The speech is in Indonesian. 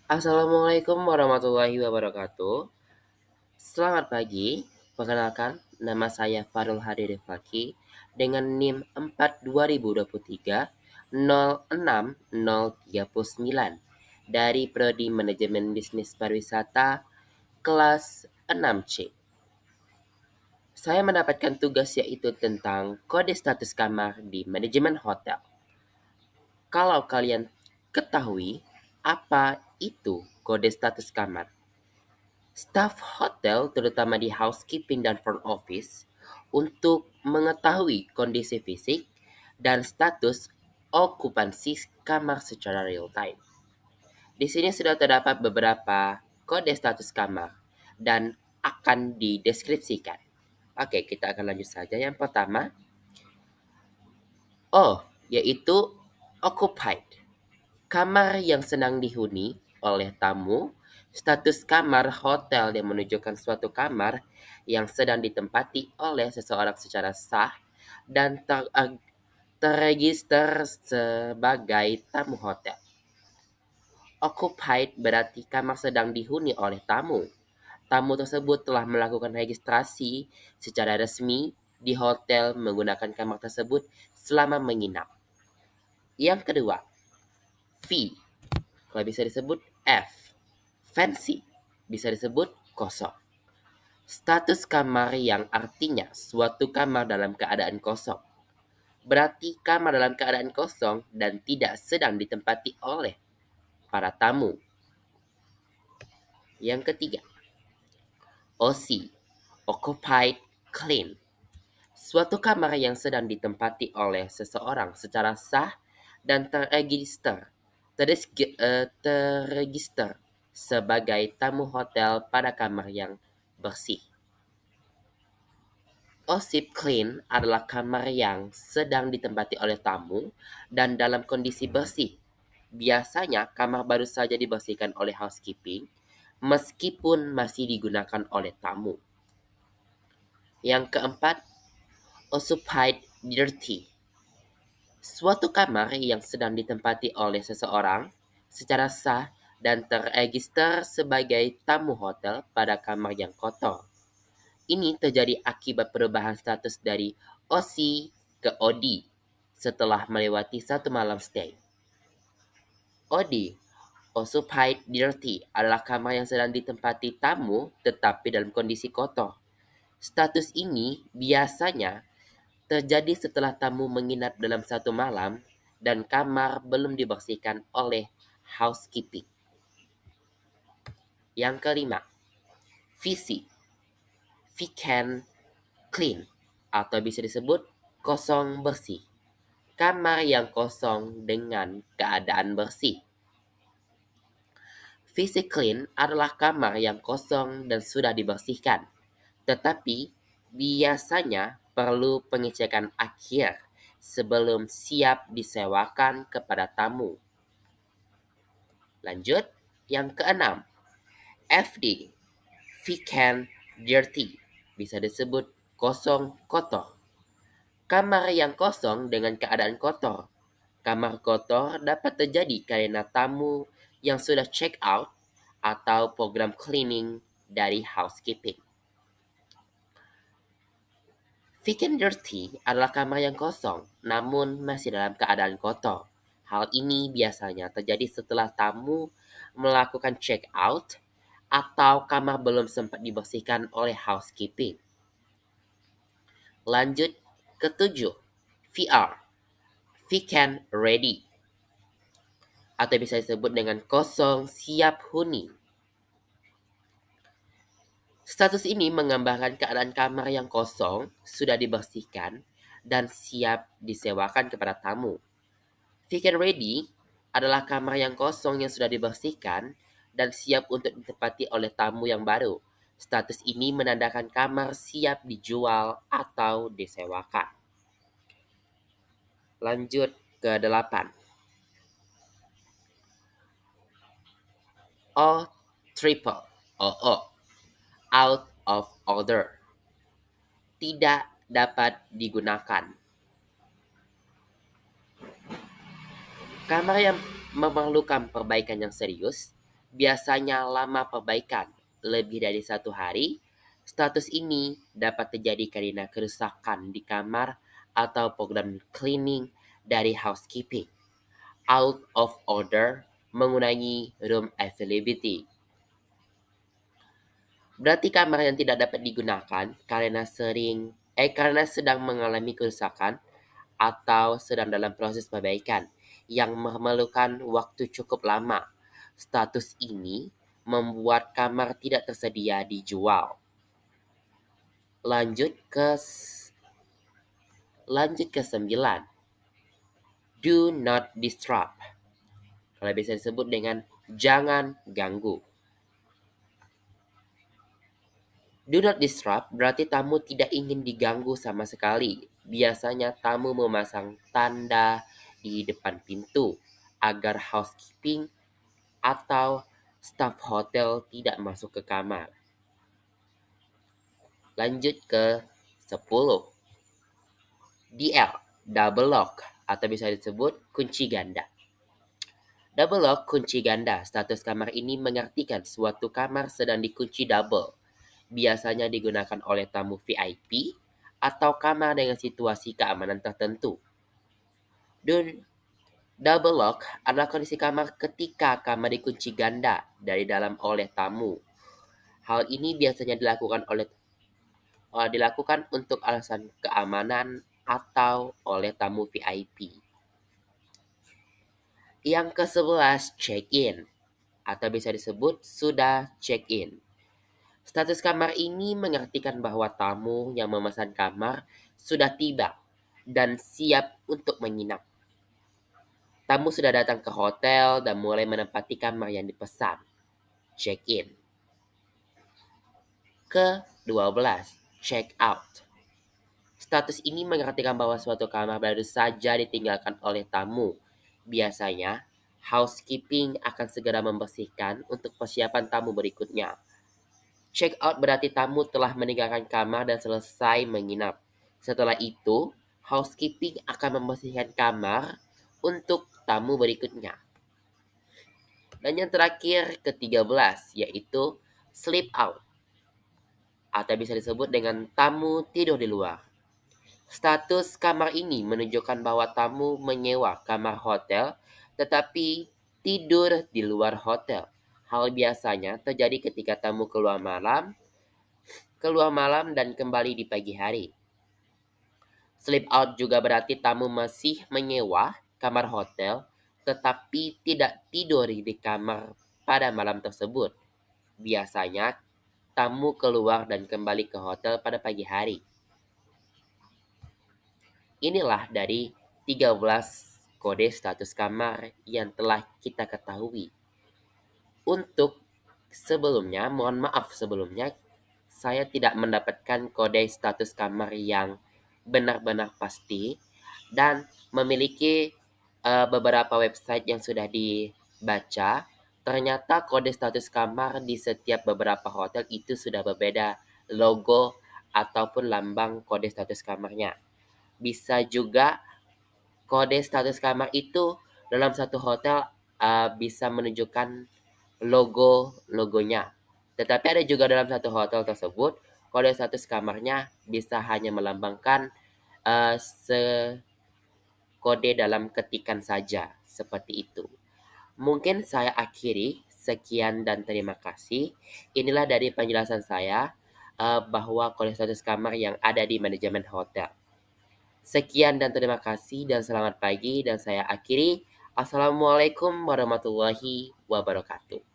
Assalamualaikum warahmatullahi wabarakatuh. Selamat pagi. Perkenalkan, nama saya Farul Hadi Rifaki dengan NIM 4 2023 06039 dari Prodi Manajemen Bisnis Pariwisata kelas 6C. Saya mendapatkan tugas yaitu tentang kode status kamar di manajemen hotel. Kalau kalian ketahui apa itu kode status kamar? Staf hotel, terutama di housekeeping dan front office, untuk mengetahui kondisi fisik dan status okupansi kamar secara real time. Di sini sudah terdapat beberapa kode status kamar dan akan dideskripsikan. Oke, kita akan lanjut saja. Yang pertama, yaitu occupied. Kamar yang sedang dihuni oleh tamu. Status kamar hotel yang menunjukkan suatu kamar yang sedang ditempati oleh seseorang secara sah dan terregister sebagai tamu hotel. Occupied berarti kamar sedang dihuni oleh tamu. Tamu tersebut telah melakukan registrasi secara resmi di hotel menggunakan kamar tersebut selama menginap. Yang kedua, V. Kalau bisa disebut F. Fancy. Bisa disebut kosong. Status kamar yang artinya suatu kamar dalam keadaan kosong. Berarti kamar dalam keadaan kosong dan tidak sedang ditempati oleh para tamu. Yang ketiga, OC. Occupied Clean. Suatu kamar yang sedang ditempati oleh seseorang secara sah dan terregister sebagai tamu hotel pada kamar yang bersih. OSIP clean adalah kamar yang sedang ditempati oleh tamu dan dalam kondisi bersih. Biasanya kamar baru saja dibersihkan oleh housekeeping meskipun masih digunakan oleh tamu. Yang keempat, occupied dirty. Suatu kamar yang sedang ditempati oleh seseorang secara sah dan terregister sebagai tamu hotel pada kamar yang kotor. Ini terjadi akibat perubahan status dari OC ke OD setelah melewati satu malam stay. OD, occupied dirty, adalah kamar yang sedang ditempati tamu tetapi dalam kondisi kotor. Status ini biasanya terjadi setelah tamu menginap dalam satu malam dan kamar belum dibersihkan oleh housekeeping. Yang kelima, VC, vacant clean, atau bisa disebut kosong bersih. Kamar yang kosong dengan keadaan bersih. VC clean adalah kamar yang kosong dan sudah dibersihkan, tetapi biasanya perlu pengecekan akhir sebelum siap disewakan kepada tamu. Lanjut, yang keenam, FD, vacant dirty, bisa disebut kosong kotor. Kamar yang kosong dengan keadaan kotor. Kamar kotor dapat terjadi karena tamu yang sudah check out atau program cleaning dari housekeeping. Vacant dirty adalah kamar yang kosong namun masih dalam keadaan kotor. Hal ini biasanya terjadi setelah tamu melakukan check out atau kamar belum sempat dibersihkan oleh housekeeping. Lanjut ke 7, VR, vacant ready, atau bisa disebut dengan kosong siap huni. Status ini menggambarkan keadaan kamar yang kosong, sudah dibersihkan, dan siap disewakan kepada tamu. Vacant ready adalah kamar yang kosong yang sudah dibersihkan dan siap untuk ditempati oleh tamu yang baru. Status ini menandakan kamar siap dijual atau disewakan. Lanjut ke 8. O triple, OO, out of order, tidak dapat digunakan. Kamar yang memerlukan perbaikan yang serius biasanya lama perbaikan lebih dari 1 hari. Status ini dapat terjadi karena kerusakan di kamar atau program cleaning dari housekeeping. Out of order mengurangi room availability. Berarti kamar yang tidak dapat digunakan karena sedang mengalami kerusakan atau sedang dalam proses perbaikan yang memerlukan waktu cukup lama. Status ini membuat kamar tidak tersedia dijual. Lanjut ke lanjut ke 9. Do not disturb. Kalau bisa disebut dengan jangan ganggu. Do not disturb berarti tamu tidak ingin diganggu sama sekali. Biasanya tamu memasang tanda di depan pintu agar housekeeping atau staf hotel tidak masuk ke kamar. Lanjut ke 10. DL, double lock, atau bisa disebut kunci ganda. Double lock kunci ganda. Status kamar ini mengartikan suatu kamar sedang dikunci double. Biasanya digunakan oleh tamu VIP atau kamar dengan situasi keamanan tertentu. Double lock adalah kondisi kamar ketika kamar dikunci ganda dari dalam oleh tamu. Hal ini biasanya dilakukan untuk alasan keamanan atau oleh tamu VIP. Yang ke-11, check-in, atau bisa disebut sudah check-in. Status kamar ini mengartikan bahwa tamu yang memesan kamar sudah tiba dan siap untuk menginap. Tamu sudah datang ke hotel dan mulai menempati kamar yang dipesan. Check-in. Ke-12, check-out. Status ini mengartikan bahwa suatu kamar baru saja ditinggalkan oleh tamu. Biasanya, housekeeping akan segera membersihkan untuk persiapan tamu berikutnya. Check out berarti tamu telah meninggalkan kamar dan selesai menginap. Setelah itu, housekeeping akan membersihkan kamar untuk tamu berikutnya. Dan yang terakhir ke-13 yaitu sleep out, atau bisa disebut dengan tamu tidur di luar. Status kamar ini menunjukkan bahwa tamu menyewa kamar hotel tetapi tidur di luar hotel. Hal biasanya terjadi ketika tamu keluar malam dan kembali di pagi hari. Sleep out juga berarti tamu masih menyewa kamar hotel tetapi tidak tidur di kamar pada malam tersebut. Biasanya tamu keluar dan kembali ke hotel pada pagi hari. Inilah dari 13 kode status kamar yang telah kita ketahui. Untuk sebelumnya, mohon maaf sebelumnya, saya tidak mendapatkan kode status kamar yang benar-benar pasti dan memiliki beberapa website yang sudah dibaca. Ternyata kode status kamar di setiap beberapa hotel itu sudah berbeda logo ataupun lambang kode status kamarnya. Bisa juga kode status kamar itu dalam satu hotel bisa menunjukkan logonya. Tetapi ada juga dalam satu hotel tersebut kode status kamarnya bisa hanya melambangkan kode dalam ketikan saja, seperti itu. Mungkin saya akhiri, sekian dan terima kasih. Inilah dari penjelasan saya bahwa kode status kamar yang ada di manajemen hotel. Sekian dan terima kasih dan selamat pagi dan saya akhiri. Assalamualaikum warahmatullahi wabarakatuh.